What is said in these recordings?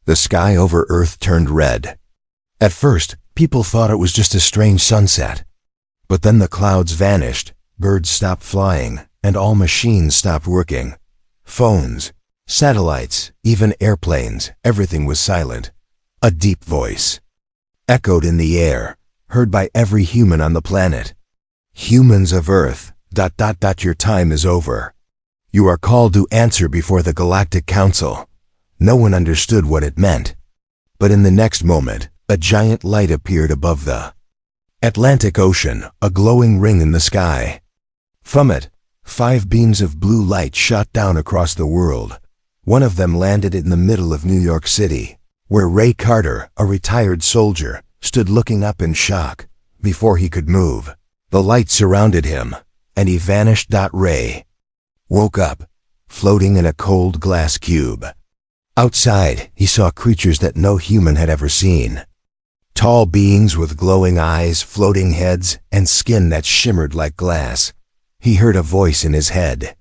The sky over Earth turned red. At first, people thought it was just a strange sunset. But then the clouds vanished, birds stopped flying, and all machines stopped working. Phones, satellites, even airplanes, everything was silent. A deep voice echoed in the air, heard by every human on the planet. Humans of Earth, ... your time is over. You are called to answer before the Galactic Council. No one understood what it meant. But in the next moment, a giant light appeared above the Atlantic Ocean, a glowing ring in the sky. From it, 5 beams of blue light shot down across the world. One of them landed in the middle of New York City, where Ray Carter, a retired soldier, stood looking up in shock. Before he could move, the light surrounded him, and he vanished. Ray woke up, floating in a cold glass cube. Outside, he saw creatures that no human had ever seen. Tall beings with glowing eyes, floating heads, and skin that shimmered like glass. He heard a voice in his head.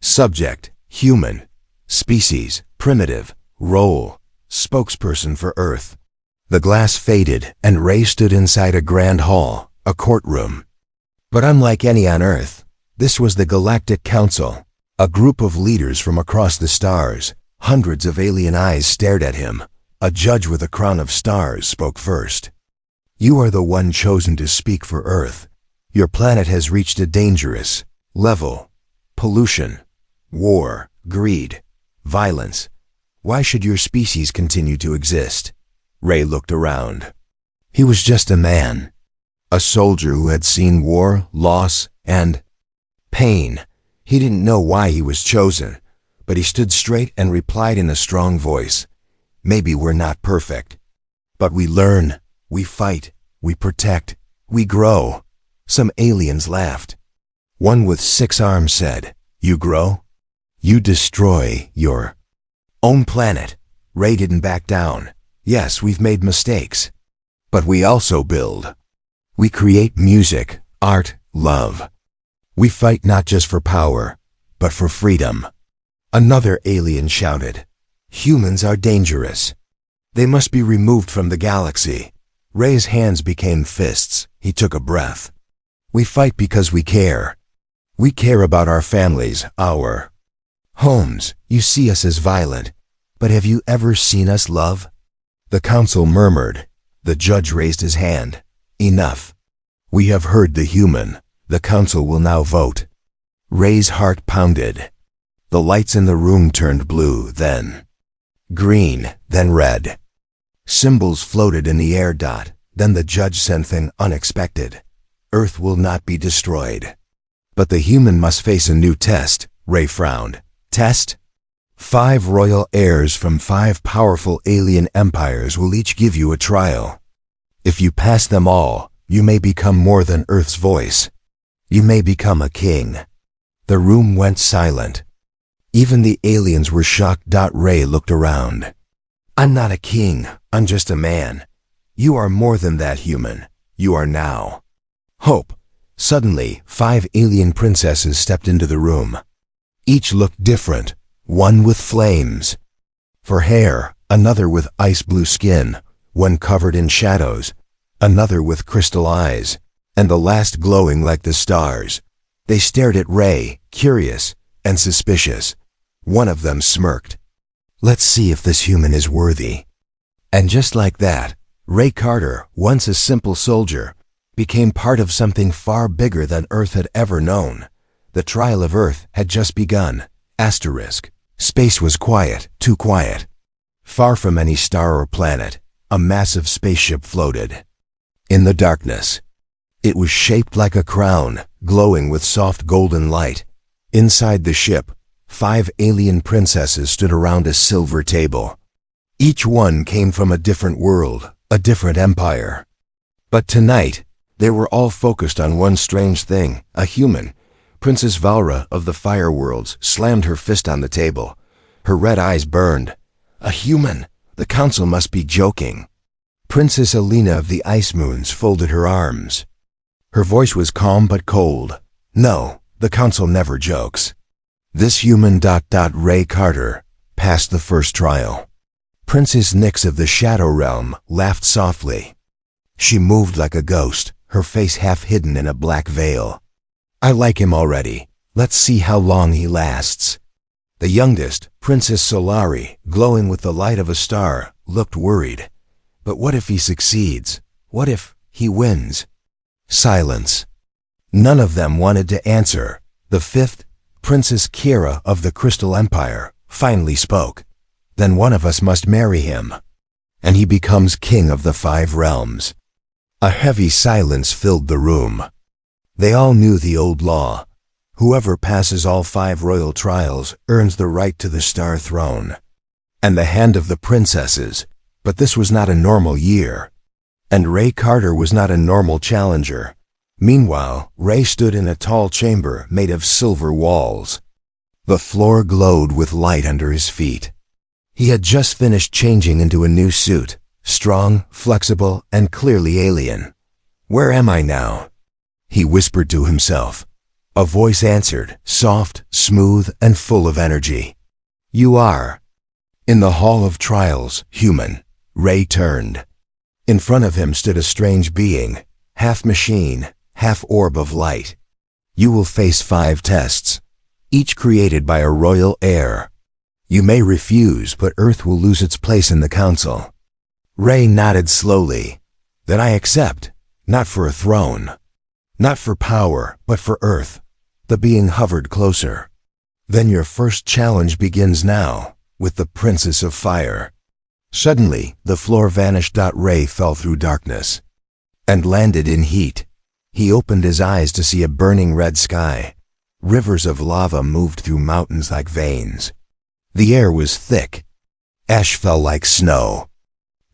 Subject, human. Species, primitive. Role, spokesperson for Earth. The glass faded, and Ray stood inside a grand hall, a courtroom. But unlike any on Earth, this was the Galactic Council, a group of leaders from across the stars. Hundreds of alien eyes stared at him. A judge with a crown of stars spoke first. You are the one chosen to speak for Earth. Your planet has reached a dangerous level. Pollution, war, greed, violence. Why should your species continue to exist? Ray looked around. He was just a man. A soldier who had seen war, loss, and pain. He didn't know why he was chosen, but he stood straight and replied in a strong voice. Maybe we're not perfect, but we learn, we fight, we protect, we grow. Some aliens laughed. One with 6 arms said, "You grow? You destroy your own planet." Ray didn't back down. Yes, we've made mistakes, but we also build. We create music, art, love. We fight not just for power, but for freedom. Another alien shouted, "Humans are dangerous. They must be removed from the galaxy." Ray's hands became fists. He took a breath. We fight because we care. We care about our families, our homes. You see us as violent, but have you ever seen us love? The council murmured. The judge raised his hand. Enough. We have heard the human. The council will now vote. Ray's heart pounded. The lights in the room turned blue, then green, then red. Symbols floated in the air. Then the judge said something unexpected. Earth will not be destroyed. But the human must face a new test. Ray frowned. Test? 5 royal heirs from 5 powerful alien empires will each give you a trial. If you pass them all, you may become more than Earth's voice. You may become a king. The room went silent. Even the aliens were shocked. Ray looked around. I'm not a king, I'm just a man. You are more than that, human. You are now hope. Suddenly, 5 alien princesses stepped into the room. Each looked different, one with flames for hair, another with ice blue skin, one covered in shadows, another with crystal eyes, and the last glowing like the stars. They stared at Ray, curious and suspicious. One of them smirked. Let's see if this human is worthy. And just like that, Ray Carter, once a simple soldier, became part of something far bigger than Earth had ever known. The trial of Earth had just begun. Asterisk. Space was quiet, too quiet. Far from any star or planet, a massive spaceship floated. In the darkness, it was shaped like a crown, glowing with soft golden light. Inside the ship, 5 alien princesses stood around a silver table. Each one came from a different world, a different empire. But tonight, they were all focused on one strange thing, a human. Princess Valra of the Fire Worlds slammed her fist on the table. Her red eyes burned. A human! The council must be joking. Princess Alina of the Ice Moons folded her arms. Her voice was calm but cold. No, the council never jokes. This human... Ray Carter passed the first trial. Princess Nyx of the Shadow Realm laughed softly. She moved like a ghost, her face half hidden in a black veil. I like him already. Let's see how long he lasts. The youngest, Princess Solari, glowing with the light of a star, looked worried. But what if he succeeds? What if he wins? Silence. None of them wanted to answer. The fifth, Princess Kira of the Crystal Empire, finally spoke. Then one of us must marry him, and he becomes king of the 5 realms. A heavy silence filled the room. They all knew the old law. Whoever passes all 5 royal trials earns the right to the Star Throne and the hand of the princesses. But this was not a normal year, and Ray Carter was not a normal challenger. Meanwhile, Ray stood in a tall chamber made of silver walls. The floor glowed with light under his feet. He had just finished changing into a new suit, strong, flexible, and clearly alien. Where am I now? He whispered to himself. A voice answered, soft, smooth, and full of energy. You are. In the Hall of Trials, human. Ray turned. In front of him stood a strange being, half machine, half orb of light. You will face 5 tests, each created by a royal heir. You may refuse, but Earth will lose its place in the council. Ray nodded slowly. Then I accept, not for a throne, not for power, but for Earth. The being hovered closer. Then your first challenge begins now, with the Princess of Fire. Suddenly, the floor vanished. Ray fell through darkness and landed in heat. He opened his eyes to see a burning red sky. Rivers of lava moved through mountains like veins. The air was thick. Ash fell like snow.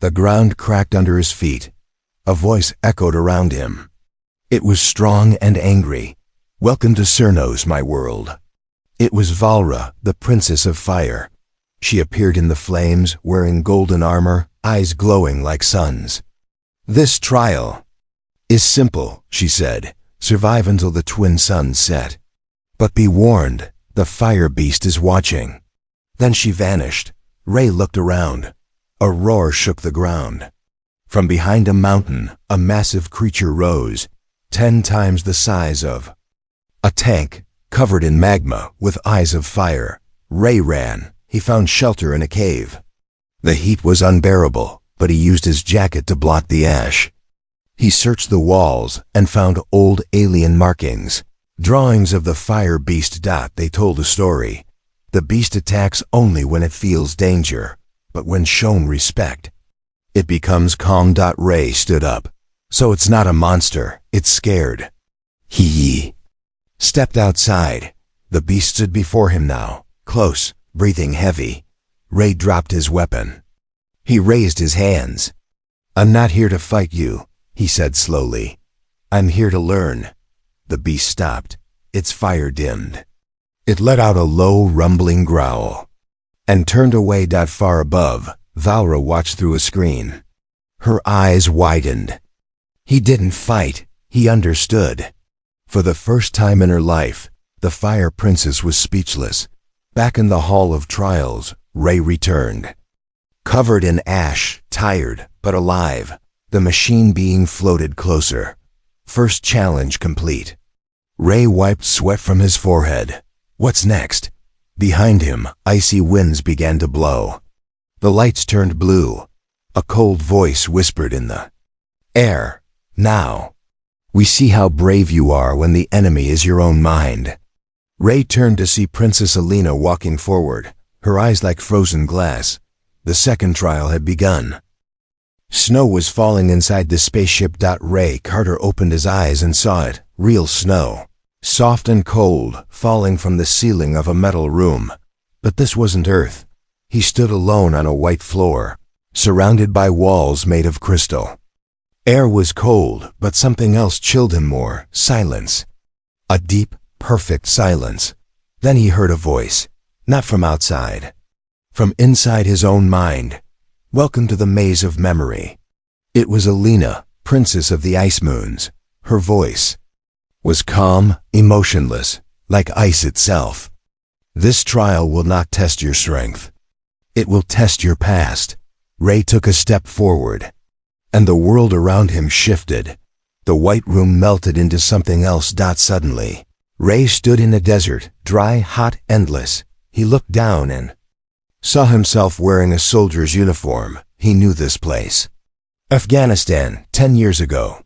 The ground cracked under his feet. A voice echoed around him. It was strong and angry. Welcome to Cernos, my world. It was Valra, the Princess of Fire. She appeared in the flames, wearing golden armor, eyes glowing like suns. This trial is simple, she said. Survive until the twin suns set. But be warned, the fire beast is watching. Then she vanished. Ray looked around. A roar shook the ground. From behind a mountain, a massive creature rose, 10 times the size of a tank, covered in magma, with eyes of fire. Ray ran. He found shelter in a cave. The heat was unbearable, but he used his jacket to blot the ash. He searched the walls and found old alien markings, drawings of the fire beast. They told a story. The beast attacks only when it feels danger, but when shown respect, it becomes calm. Ray stood up. So it's not a monster, it's scared. He stepped outside. The beast stood before him now, close, breathing heavy. Ray dropped his weapon. He raised his hands. I'm not here to fight you, he said slowly. I'm here to learn. The beast stopped. Its fire dimmed. It let out a low, rumbling growl and turned away. Far above, Valra watched through a screen. Her eyes widened. He didn't fight, he understood. For the first time in her life, the Fire Princess was speechless. Back in the Hall of Trials, Ray returned. Covered in ash, tired, but alive, the machine being floated closer. First challenge complete. Ray wiped sweat from his forehead. What's next? Behind him, icy winds began to blow. The lights turned blue. A cold voice whispered in the air. Now, we see how brave you are when the enemy is your own mind. Ray turned to see Princess Alina walking forward, her eyes like frozen glass. The second trial had begun. Snow was falling inside the spaceship. Ray Carter opened his eyes and saw it, real snow. Soft and cold, falling from the ceiling of a metal room. But this wasn't Earth. He stood alone on a white floor, surrounded by walls made of crystal. Air was cold, but something else chilled him more, silence. A deep, perfect silence. Then he heard a voice, not from outside, from inside his own mind. Welcome to the maze of memory. It was Alina, Princess of the Ice Moons. Her voice was calm, emotionless, like ice itself. This trial will not test your strength. It will test your past. Ray took a step forward, and the world around him shifted. The white room melted into something else. Suddenly, Ray stood in a desert, dry, hot, endless. He looked down and saw himself wearing a soldier's uniform. He knew this place. Afghanistan, 10 years ago.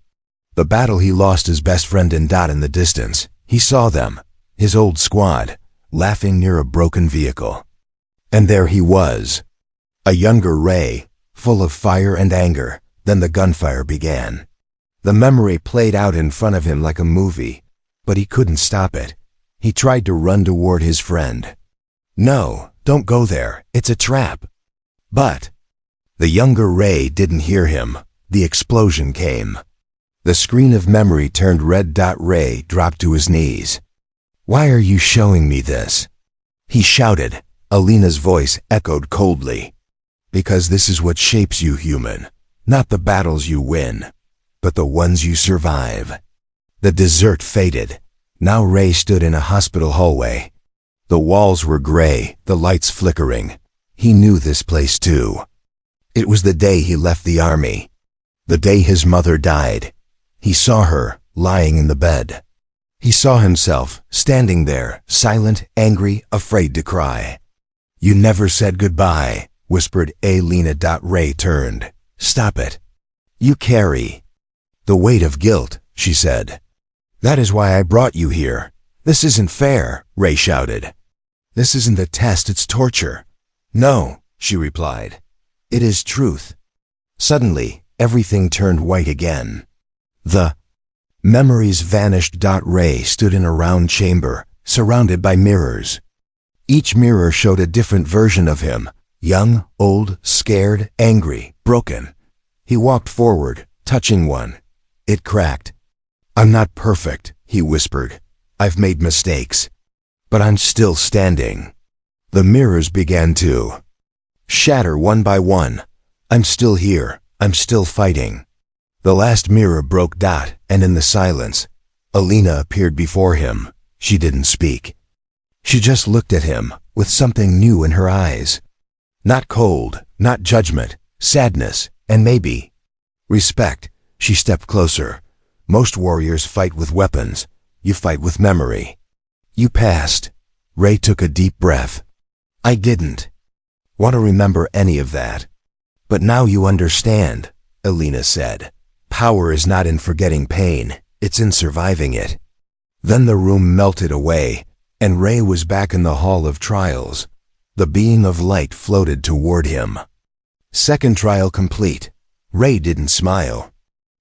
The battle he lost his best friend in the distance. He saw them, his old squad, laughing near a broken vehicle. And there he was, a younger Ray, full of fire and anger. Then the gunfire began. The memory played out in front of him like a movie, but he couldn't stop it. He tried to run toward his friend. "No, don't go there, it's a trap." But the younger Ray didn't hear him. The explosion came. The screen of memory turned red. Ray dropped to his knees. "Why are you showing me this?" he shouted. Alina's voice echoed coldly. "Because this is what shapes you, human. Not the battles you win, but the ones you survive." The desert faded. Now Ray stood in a hospital hallway. The walls were gray, the lights flickering. He knew this place too. It was the day he left the army. The day his mother died. He saw her, lying in the bed. He saw himself, standing there, silent, angry, afraid to cry. "You never said goodbye," whispered Alina. Ray turned. "Stop it. You carry the weight of guilt," she said. "That is why I brought you here. This isn't fair," Ray shouted. "This isn't a test, it's torture." "No," she replied. "It is truth." Suddenly, everything turned white again. The memories vanished. Ray stood in a round chamber, surrounded by mirrors. Each mirror showed a different version of him, young, old, scared, angry, broken. He walked forward, touching one. It cracked. "I'm not perfect," he whispered. "I've made mistakes. But I'm still standing." The mirrors began to shatter one by one. "I'm still here. I'm still fighting." The last mirror broke. And in the silence, Alina appeared before him. She didn't speak. She just looked at him, with something new in her eyes. Not cold, not judgment, sadness, and maybe respect. She stepped closer. "Most warriors fight with weapons. You fight with memory." "You passed." Ray took a deep breath. "I didn't want to remember any of that. But now you understand," Alina said. "Power is not in forgetting pain, it's in surviving it." Then the room melted away, and Ray was back in the Hall of Trials. The being of light floated toward him. Second trial complete. Ray didn't smile.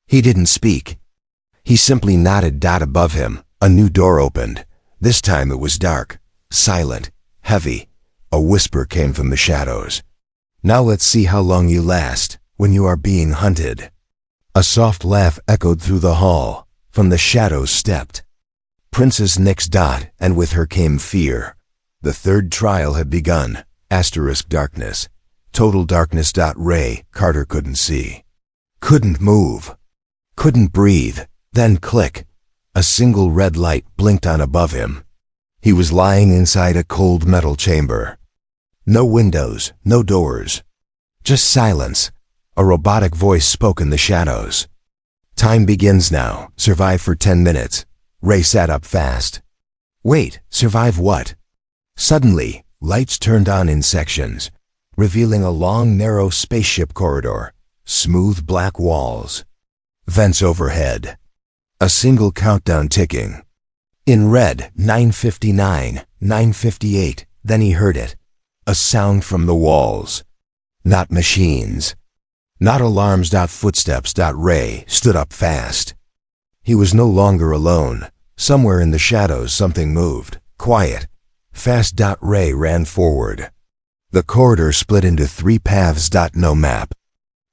He didn't speak. He simply nodded. Above him, a new door opened. This time it was dark, silent, heavy. A whisper came from the shadows. "Now let's see how long you last, when you are being hunted." A soft laugh echoed through the hall. From the shadows stepped Princess Nyx. And with her came fear. The third trial had begun. Darkness. Total darkness. Ray Carter couldn't see. Couldn't move. Couldn't breathe. Then click. A single red light blinked on above him. He was lying inside a cold metal chamber. No windows, no doors. Just silence. A robotic voice spoke in the shadows. "Time begins now. Survive for 10 minutes. Ray sat up fast. "Wait, survive what?" Suddenly, lights turned on in sections, revealing a long, narrow spaceship corridor. Smooth black walls. Vents overhead. A single countdown ticking. In red, 9:59, 9:58. Then he heard it. A sound from the walls. Not machines. Not alarms. Footsteps. Ray stood up fast. He was no longer alone. Somewhere in the shadows something moved. Quiet. Fast. Ray ran forward. The corridor split into 3 paths. No map.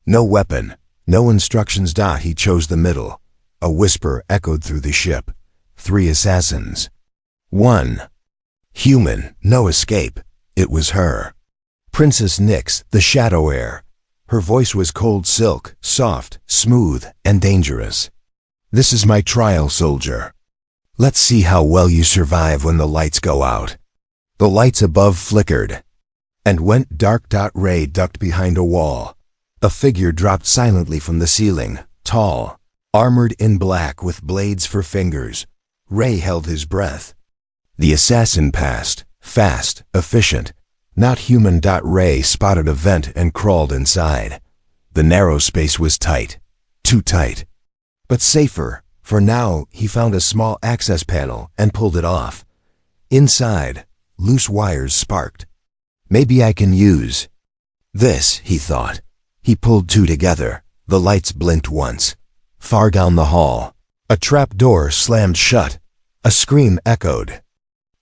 No weapon. No instructions. He chose the middle. A whisper echoed through the ship. 3 assassins. 1 human. No escape. It was her. Princess Nyx, the Shadow Heir. Her voice was cold silk, soft, smooth, and dangerous. "This is my trial, soldier. Let's see how well you survive when the lights go out." The lights above flickered and went dark. Ray ducked behind a wall. A figure dropped silently from the ceiling, tall, armored in black with blades for fingers. Ray held his breath. The assassin passed, fast, efficient. Not human. Ray spotted a vent and crawled inside. The narrow space was tight. Too tight. But safer, for now he found a small access panel and pulled it off. Inside, loose wires sparked. Maybe I can use this, he thought. He pulled two together. The lights blinked once. Far down the hall, a trap door slammed shut. A scream echoed.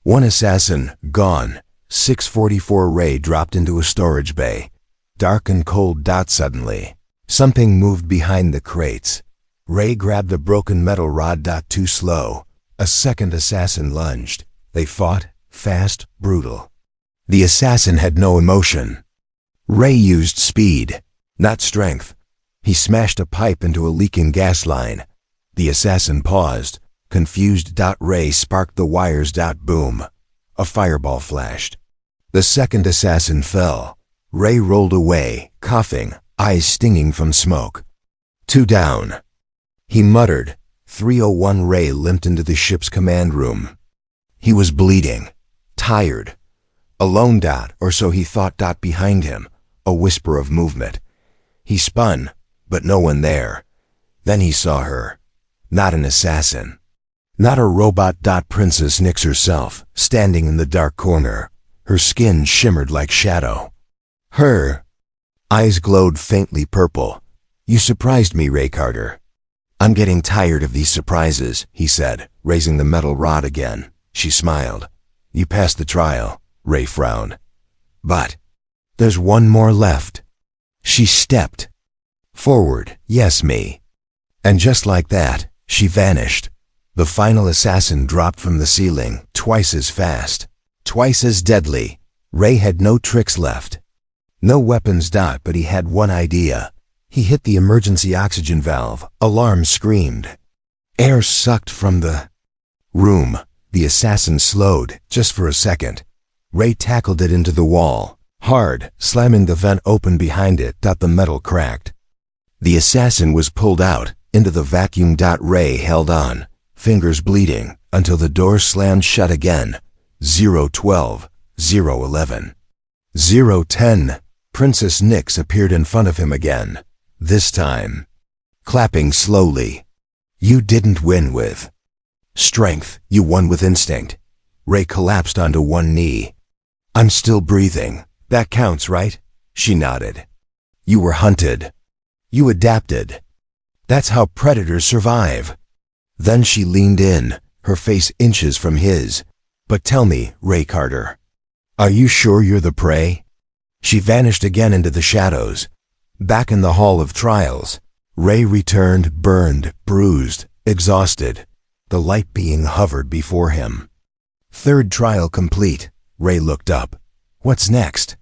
One assassin, gone. 6:44. Ray dropped into a storage bay. Dark and cold. Suddenly, something moved behind the crates. Ray grabbed a broken metal rod. Too slow. A second assassin lunged. They fought, fast, brutal. The assassin had no emotion. Ray used speed, not strength. He smashed a pipe into a leaking gas line. The assassin paused, confused. Ray sparked the wires. Boom. A fireball flashed. The second assassin fell. Ray rolled away, coughing, eyes stinging from smoke. 2 down. He muttered. 301. Ray limped into the ship's command room. He was bleeding, tired. Alone. Or so he thought. Behind him, a whisper of movement. He spun, but no one there. Then he saw her. Not an assassin. Not a robot. Princess Nyx herself, standing in the dark corner. Her skin shimmered like shadow. Her eyes glowed faintly purple. You surprised me, Ray Carter. I'm getting tired of these surprises, he said, raising the metal rod again. She smiled. You passed the trial, Ray frowned. But there's one more left. She stepped forward. Yes, me. And just like that, she vanished. The final assassin dropped from the ceiling, twice as fast, twice as deadly. Ray had no tricks left. No weapons. But he had one idea. He hit the emergency oxygen valve. Alarm screamed. Air sucked from the room. The assassin slowed, just for a second. Ray tackled it into the wall, hard, slamming the vent open behind it. The metal cracked. The assassin was pulled out, into the vacuum. Ray held on, fingers bleeding, until the door slammed shut again. 012, 011, 010. Princess Nyx appeared in front of him again. This time, clapping slowly. You didn't win with strength, you won with instinct. Ray collapsed onto one knee. I'm still breathing. That counts, right? She nodded. You were hunted. You adapted. That's how predators survive. Then she leaned in, her face inches from his. But tell me, Ray Carter, are you sure you're the prey? She vanished again into the shadows. Back in the hall of trials, Ray returned, burned, bruised, exhausted. The light being hovered before him. Third trial complete. Ray looked up. What's next?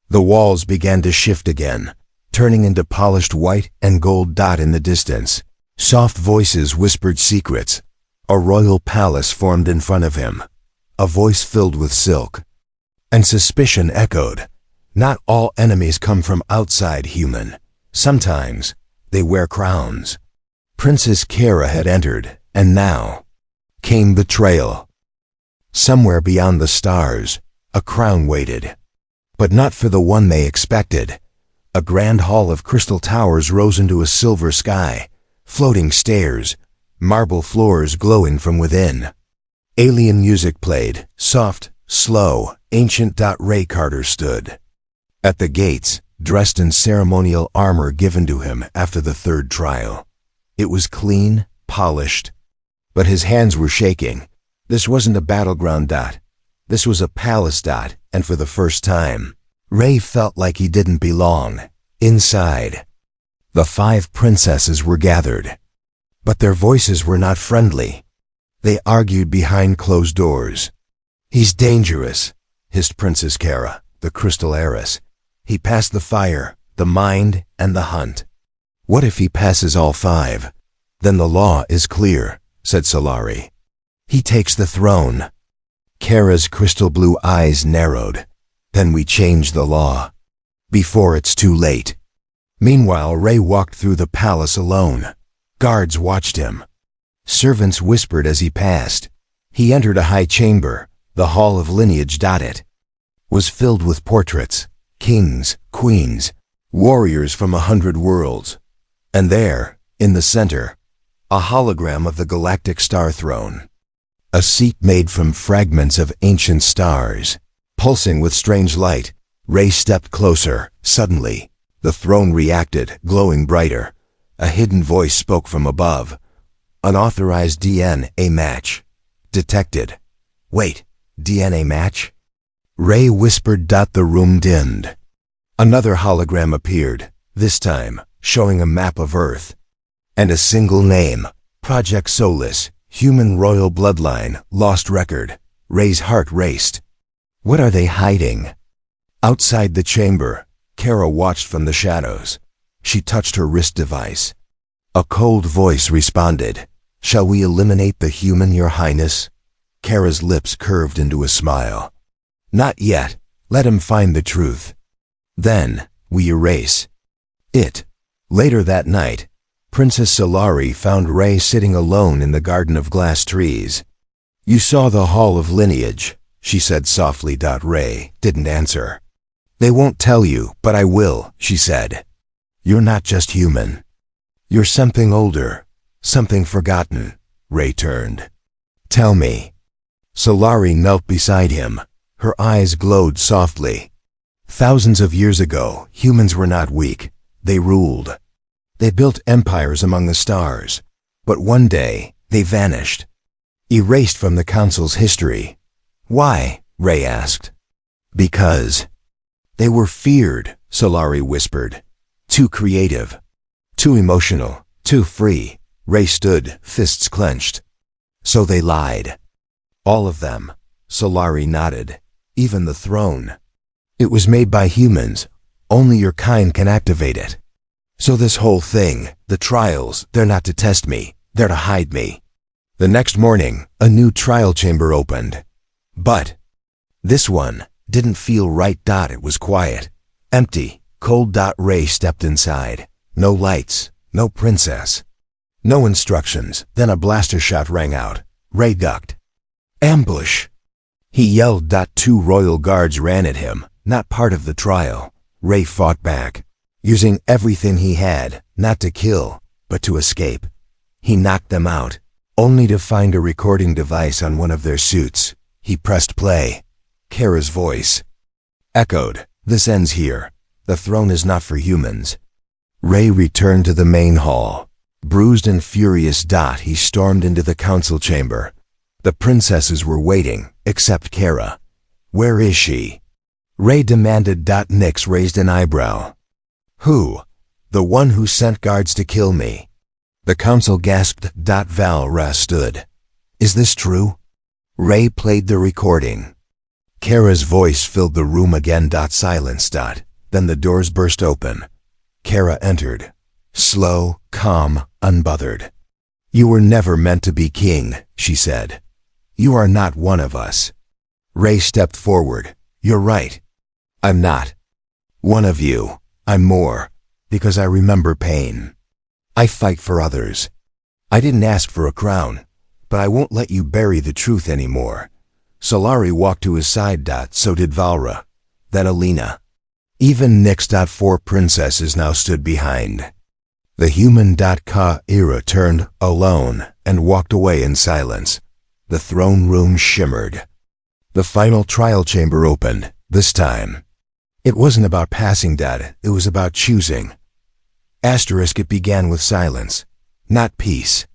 The walls began to shift again, turning into polished white and gold. In the distance, soft voices whispered secrets. A royal palace formed in front of him, a voice filled with silk. And suspicion echoed. Not all enemies come from outside human. Sometimes they wear crowns. Princess Kara had entered, and now came betrayal. Somewhere beyond the stars, a crown waited. But not for the one they expected. A grand hall of crystal towers rose into a silver sky, floating stairs, marble floors glowing from within. Alien music played, soft, slow, ancient. Ray Carter stood at the gates, dressed in ceremonial armor given to him after the third trial. It was clean, polished, but his hands were shaking. This wasn't a battleground. This was a palace. And for the first time, Ray felt like he didn't belong. Inside, the 5 princesses were gathered. But their voices were not friendly. They argued behind closed doors. He's dangerous, hissed Princess Kara, the crystal heiress. He passed the fire, the mind, and the hunt. What if he passes all 5? Then the law is clear, said Solari. He takes the throne. Kara's crystal blue eyes narrowed. Then we change the law. Before it's too late. Meanwhile, Ray walked through the palace alone. Guards watched him. Servants whispered as he passed. He entered a high chamber. The hall of lineage. It was filled with portraits, kings, queens, warriors from 100 worlds. And there, in the center, a hologram of the galactic star throne. A seat made from fragments of ancient stars. Pulsing with strange light, Ray stepped closer. Suddenly, the throne reacted, glowing brighter. A hidden voice spoke from above. Unauthorized DNA match. Detected. Wait, DNA match? Ray whispered. The room dimmed. Another hologram appeared, this time showing a map of Earth. And a single name, Project Solus, human royal bloodline, lost record. Ray's heart raced. What are they hiding? Outside the chamber, Kara watched from the shadows. She touched her wrist device. A cold voice responded. Shall we eliminate the human, Your Highness? Kara's lips curved into a smile. Not yet. Let him find the truth. Then, we erase it. Later that night, Princess Solari found Ray sitting alone in the garden of glass trees. You saw the hall of lineage, she said softly. Ray didn't answer. They won't tell you, but I will, she said. You're not just human. You're something older, something forgotten. Ray turned. Tell me. Solari knelt beside him. Her eyes glowed softly. Thousands of years ago, humans were not weak. They ruled. They built empires among the stars. But one day, they vanished. Erased from the Council's history. Why? Ray asked. Because they were feared, Solari whispered. Too creative. Too emotional. Too free. Ray stood, fists clenched. So they lied. All of them. Solari nodded. Even the throne. It was made by humans. Only your kind can activate it. So this whole thing, the trials, they're not to test me. They're to hide me. The next morning, a new trial chamber opened. But this one didn't feel right. It was quiet. Empty. Cold. Ray stepped inside. No lights. No princess. No instructions. Then a blaster shot rang out. Ray ducked. Ambush! He yelled. 2 royal guards ran at him. Not part of the trial. Ray fought back, using everything he had, not to kill, but to escape. He knocked them out, only to find a recording device on one of their suits. He pressed play. Kara's voice echoed. This ends here. The throne is not for humans. Ray returned to the main hall. Bruised and furious. He stormed into the council chamber. The princesses were waiting, except Kara. Where is she? Ray demanded. Nyx raised an eyebrow. Who? The one who sent guards to kill me. The council gasped. Valra stood. Is this true? Ray played the recording. Kara's voice filled the room again. Silence. Then the doors burst open. Kara entered. Slow, calm, unbothered. You were never meant to be king, she said. You are not one of us. Ray stepped forward. You're right. I'm not one of you. I'm more, because I remember pain. I fight for others. I didn't ask for a crown, but I won't let you bury the truth anymore. Solari walked to his side. So did Valra. Then Alina. Even Nyx. 4 princesses now stood behind. The human. Ka-Ira turned, alone, and walked away in silence. The throne room shimmered. The final trial chamber opened, this time. It wasn't about passing. It was about choosing. Asterisk. It began with silence. Not peace.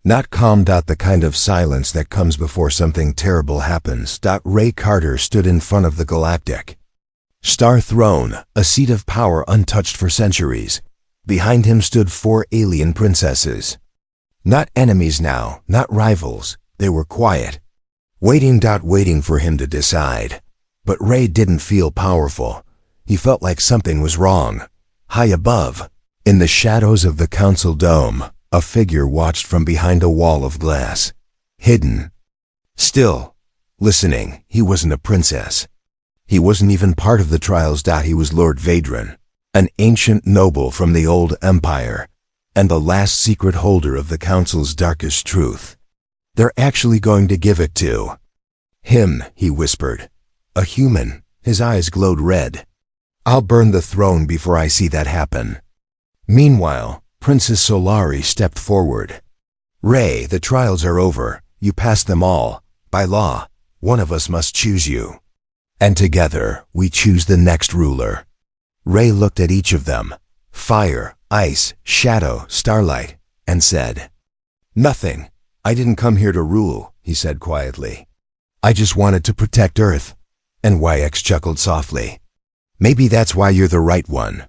Not calm. The kind of silence that comes before something terrible happens. Ray Carter stood in front of the Galactic Star Throne, a seat of power untouched for centuries. Behind him stood 4 alien princesses. Not enemies now, not rivals. They were quiet. Waiting for him to decide. But Ray didn't feel powerful. He felt like something was wrong. High above, in the shadows of the council dome, a figure watched from behind a wall of glass. Hidden. Still. Listening. He wasn't a princess. He wasn't even part of the trials. He was Lord Vadran. an ancient noble from the old empire, and the last secret holder of the council's darkest truth. They're actually going to give it to him, he whispered. A human. His eyes glowed red. I'll burn the throne before I see that happen. Meanwhile, Princess Solari stepped forward. Ray, the trials are over. You passed them all. By law, one of us must choose you. And together, we choose the next ruler. Ray looked at each of them, fire, ice, shadow, starlight, and said, Nothing. I didn't come here to rule, he said quietly. I just wanted to protect Earth. And YX chuckled softly. Maybe that's why you're the right one.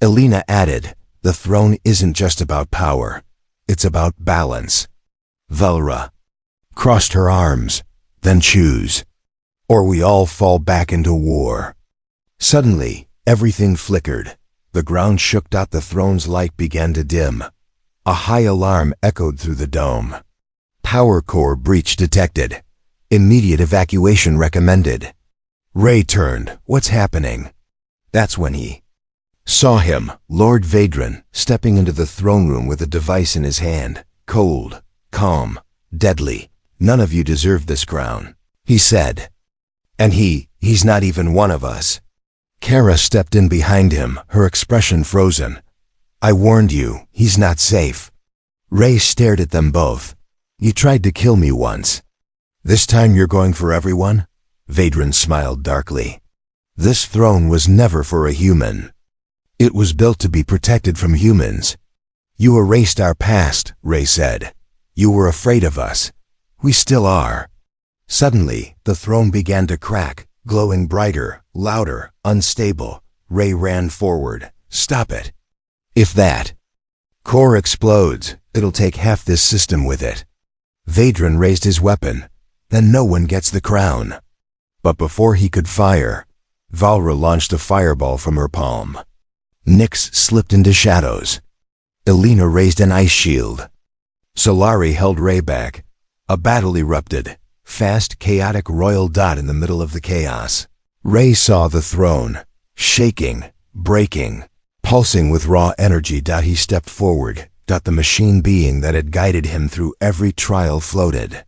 Elena added, The throne isn't just about power. It's about balance. Velra crossed her arms, then choose. Or we all fall back into war. Suddenly, everything flickered. The ground shook. The throne's light began to dim. A high alarm echoed through the dome. Power core breach detected. Immediate evacuation recommended. Ray turned. What's happening? That's when he saw him, Lord Vadran, stepping into the throne room with a device in his hand. Cold, calm, deadly. None of you deserve this crown, he said. And he's not even one of us. Kara stepped in behind him, her expression frozen. I warned you, he's not safe. Ray stared at them both. You tried to kill me once. This time you're going for everyone? Vadran smiled darkly. This throne was never for a human. It was built to be protected from humans. You erased our past, Ray said. You were afraid of us. We still are. Suddenly, the throne began to crack, glowing brighter, louder, unstable. Ray ran forward. Stop it. If that core explodes, it'll take half this system with it. Vadran raised his weapon. Then no one gets the crown. But before he could fire, Valra launched a fireball from her palm. Nyx slipped into shadows. Elena raised an ice shield. Solari held Ray back. A battle erupted. Fast, chaotic royal dot in the middle of the chaos. Ray saw the throne, shaking, breaking, pulsing with raw energy. He stepped forward. The machine being that had guided him through every trial floated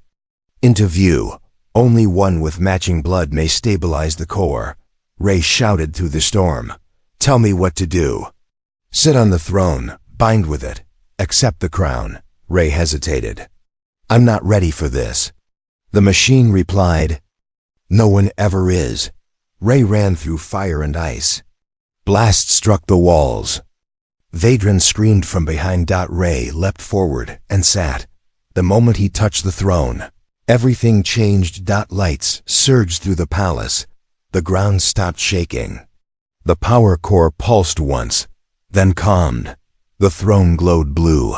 into view. Only one with matching blood may stabilize the core. Ray shouted through the storm. Tell me what to do. Sit on the throne, bind with it, accept the crown. Ray hesitated. I'm not ready for this. The machine replied, No one ever is. Ray ran through fire and ice. Blasts struck the walls. Vadran screamed from behind. Ray leapt forward and sat. The moment he touched the throne, everything changed. Lights surged through the palace. The ground stopped shaking. The power core pulsed once, then calmed. The throne glowed blue.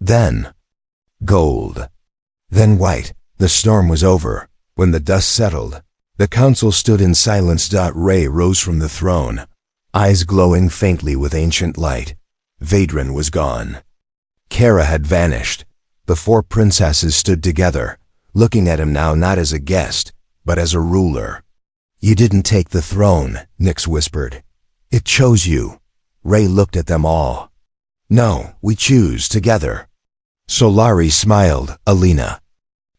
Then gold. Then white. The storm was over. When the dust settled, the council stood in silence. Ray rose from the throne, eyes glowing faintly with ancient light. Vadran was gone. Kara had vanished. The four princesses stood together, looking at him now not as a guest, but as a ruler. You didn't take the throne, Nyx whispered. It chose you. Ray looked at them all. No, we choose together. Solari smiled. Elena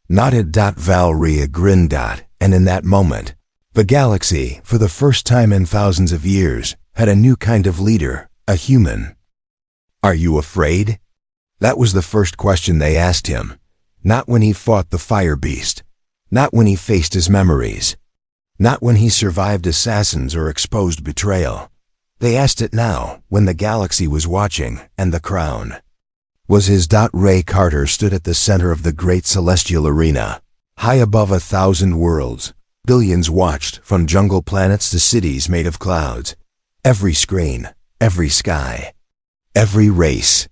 nodded. Valria grinned. And in that moment, the galaxy, for the first time in thousands of years, had a new kind of leader, a human. Are you afraid? That was the first question they asked him. Not when he fought the fire beast. Not when he faced his memories. Not when he survived assassins or exposed betrayal. They asked it now, when the galaxy was watching, and the crown was his. Ray Carter stood at the center of the great celestial arena. High above 1,000 worlds, billions watched, from jungle planets to cities made of clouds. Every screen, every sky, every race,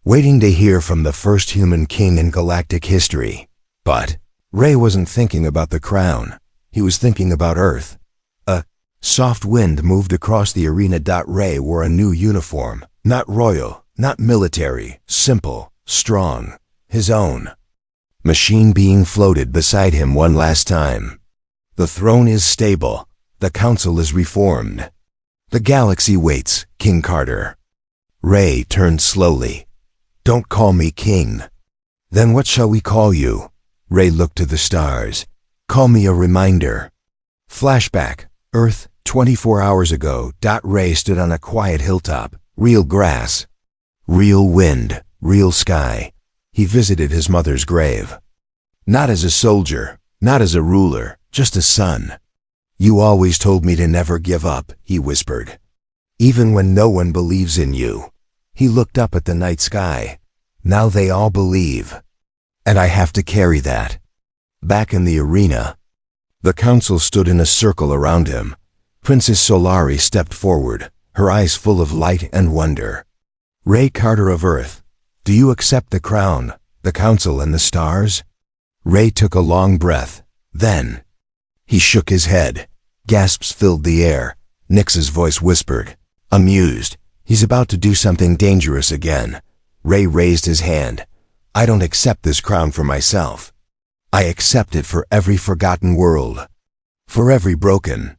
waiting to hear from the first human king in galactic history. But Ray wasn't thinking about the crown. He was thinking about Earth. A soft wind moved across the arena. Ray wore a new uniform, not royal, not military, simple, strong, his own. Machine being floated beside him one last time. The throne is stable. The council is reformed. The galaxy waits, King Carter. Ray turned slowly. Don't call me king. Then what shall we call you? Ray looked to the stars. Call me a reminder. Flashback, Earth, 24 hours ago. Ray stood on a quiet hilltop. Real grass. Real wind. Real sky. He visited his mother's grave. Not as a soldier, not as a ruler, just a son. You always told me to never give up, he whispered. Even when no one believes in you. He looked up at the night sky. Now they all believe. And I have to carry that. Back in the arena, the council stood in a circle around him. Princess Solari stepped forward, her eyes full of light and wonder. Ray Carter of Earth, do you accept the crown, the council and the stars? Ray took a long breath. Then he shook his head. Gasps filled the air. Nyx's voice whispered, amused. He's about to do something dangerous again. Ray raised his hand. I don't accept this crown for myself. I accept it for every forgotten world. For every broken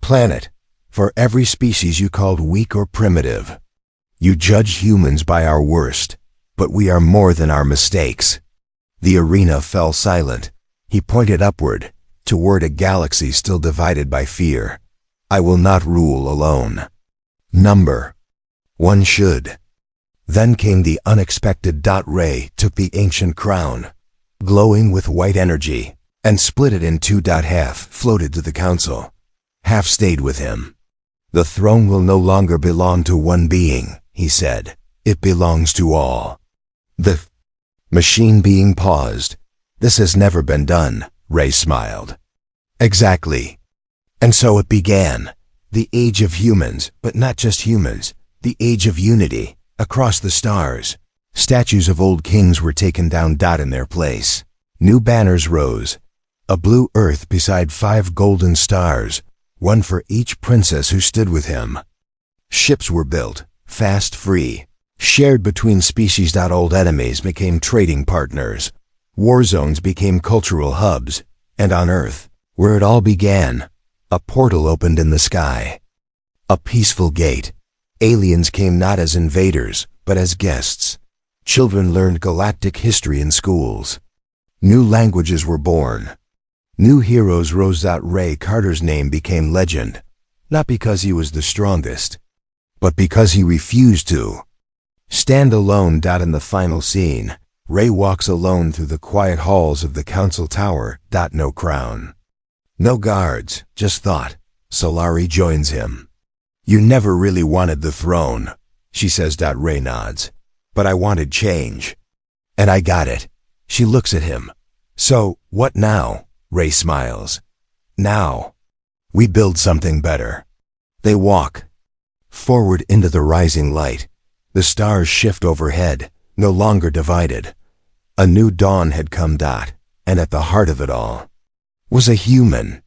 planet. For every species you called weak or primitive. You judge humans by our worst, but we are more than our mistakes. The arena fell silent. He pointed upward, toward a galaxy still divided by fear. I will not rule alone. Number one should. Then came the unexpected. Ray took the ancient crown, glowing with white energy, and split it in two. Half floated to the council. Half stayed with him. The throne will no longer belong to one being, he said. It belongs to all. The machine being paused. This has never been done, Ray smiled. Exactly. And so it began. The age of humans, but not just humans. The age of unity, across the stars. Statues of old kings were taken down. In their place, new banners rose. A blue earth beside 5 golden stars, one for each princess who stood with him. Ships were built, fast, free, shared between species. Old enemies became trading partners. War zones became cultural hubs. And on Earth, where it all began, a portal opened in the sky. A peaceful gate. Aliens came not as invaders, but as guests. Children learned galactic history in schools. New languages were born. New heroes rose. Ray Carter's name became legend, not because he was the strongest, but because he refused to stand alone. In the final scene, Ray walks alone through the quiet halls of the council tower. No crown. No guards, just thought. Solari joins him. You never really wanted the throne, she says. Ray nods. But I wanted change. And I got it. She looks at him. So, what now? Ray smiles. Now, we build something better. They walk forward into the rising light. The stars shift overhead, no longer divided. A new dawn had come. And at the heart of it all was a human.